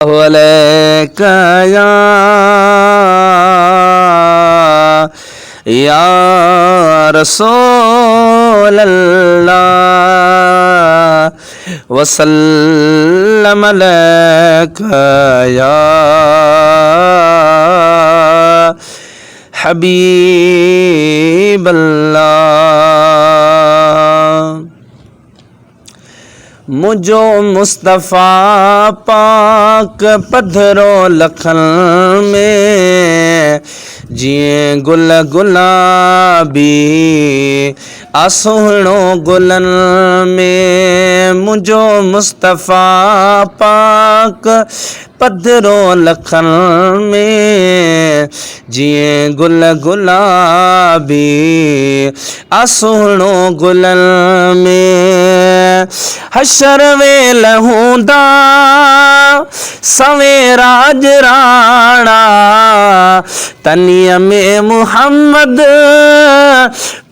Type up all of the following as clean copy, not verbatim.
अलैका या रसूल अल्लाह वसल्लम अलैका या हबीब अल्लाह। मुझो मुस्तफ़ा पाक पधरो लखन में जिए गुल गुलाबी आसुहणो गुलन में। मुझो मुस्तफ़ा पाक पधरो लखन में जिए गुल गुलाबी आसुहणो गुलन में। हशर वेल हूंदा सवेराज राणा तनिया में मुहम्मद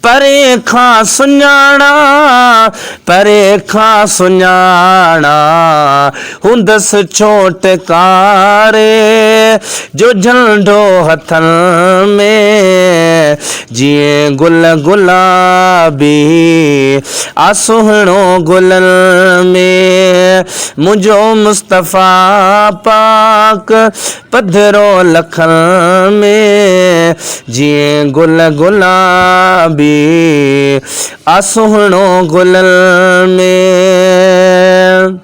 परे खां सुञाणा परे खां सुञाणा हुंदस छोटकारे जो झंडो हथन में जिए गुल गुलाबी आसुहणो गुलन में। मुझो मुस्तफ़ा पाक पधरो लखन में जिए गुल गुलाबी आसुहणो गुलन में।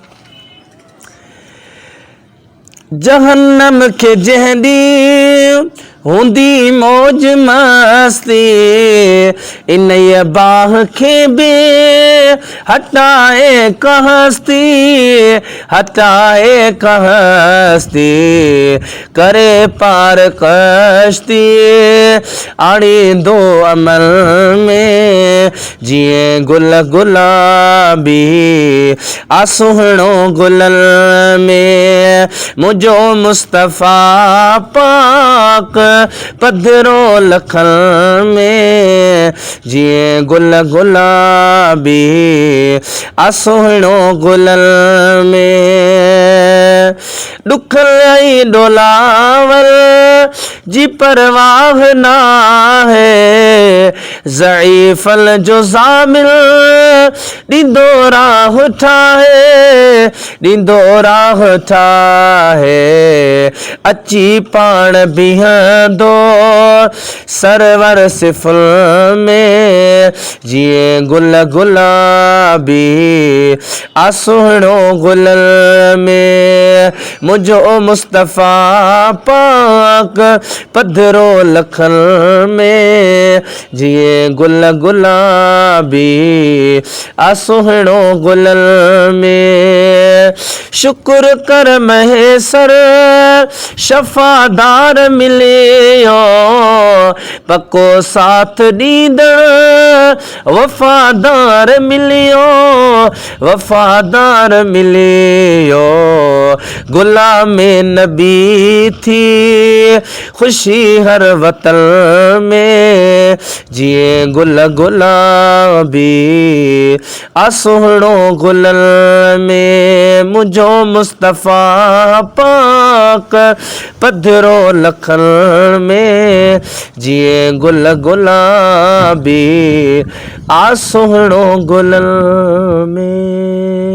जहन्नम के जहदी हुंदी मौज मस्ती इन बाह के बे हटाए कहस्ती हटाए कहस्ती करे पार कश्ती आड़ी दो अमल में जिए गुल गुलाबी आसुहणो गुलन में। मुझो मुस्तफ़ा पाक पधरो लखन में जिए गुल गुलाबी आसुहणो गुलन में। दुखलाई डोलावल जी परवाह ना है ज़ईफ़ल जो ज़ामिल ॾींदो राह ठाहे ॾींदो राह ठाहे अची पाण बीहंदो सरवर सिफ़ल में जिए गुल गुलाबी आसुहणो गुलन में। मुझो मुस्तफ़ा पाक पधरो लखन में जिए गुल गुलाबी आसुहणो गुलन में। शुक्र कर महेसर शफ़ादार मिलियो पको साथ ॾींदड़ वफ़ादार मिलियो वफ़ादार मिलियो। गुलाम नबी थी खुशी हर वतन में जिए गुल गुलाबी आसुहणो गुलन में। मुझो मुस्तफ़ा पाक पधरो लखन में जिए गुल गुलाबी आसुहणो गुलन में।